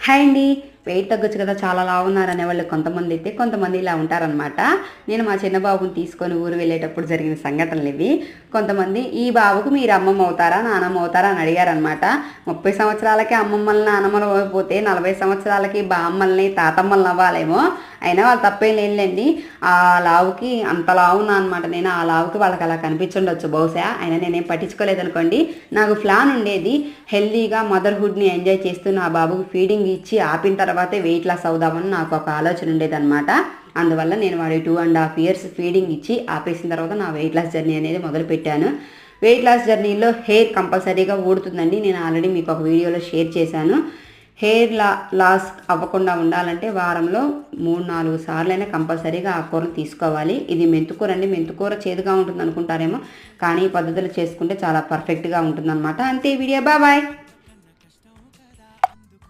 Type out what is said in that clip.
Hi అండి. Wait తగ్గొచ్చు కదా, చాలా లావు ఉన్నారనే వాళ్ళు కొంతమంది అయితే, కొంతమంది ఇలా ఉంటారనమాట. నేను మా చిన్న బాబుని తీసుకొని ఊరు వెళ్ళేటప్పుడు జరిగిన సంఘటనలు ఇవి. కొంతమంది ఈ బాబుకు మీరు అమ్మమ్మ అవుతారా, నానమ్మ అవుతారా అని అడిగారనమాట. 30 సంవత్సరాలకి అమ్మమ్మల్ని నానమ్మలు అవ్వకపోతే 40 సంవత్సరాలకి బామ్మల్ని తాతమ్మల్ని అవ్వాలేమో. అయినా వాళ్ళు తప్పేం లేదులేండి. ఆ లావుకి అంత లావున్నా అనమాట నేను. ఆ లావుకి వాళ్ళకి అలా కనిపించుండొచ్చు బహుశా. అయినా నేనేం పట్టించుకోలేదనుకోండి. నాకు ప్లాన్ ఉండేది, హెల్దీగా మదర్హుడ్ని ఎంజాయ్ చేస్తూ నా బాబుకి ఫీడింగ్ ఇచ్చి ఆపిన తర్వాతే వెయిట్ లాస్ అవుదామని నాకు ఒక ఆలోచన ఉండేదన్నమాట. అందువల్ల నేను వాడి 2.5 years ఫీడింగ్ ఇచ్చి ఆపేసిన తర్వాత నా వెయిట్ లాస్ జర్నీ అనేది మొదలుపెట్టాను. వెయిట్ లాస్ జర్నీలో హెయిర్ కంపల్సరీగా ఊడుతుందండి. నేను ఆల్రెడీ మీకు ఒక వీడియోలో షేర్ చేశాను. హెయిర్ లాస్ అవ్వకుండా ఉండాలంటే వారంలో 3-4 సార్లైనా కంపల్సరీగా ఆకుకూరలు తీసుకోవాలి. ఇది మెంతుకూర అండి. మెంతుకూర చేదుగా ఉంటుంది అనుకుంటారేమో, కానీ ఈ పద్ధతులు చేసుకుంటే చాలా పర్ఫెక్ట్గా ఉంటుందన్నమాట. అంతే వీడియో. బాయ్.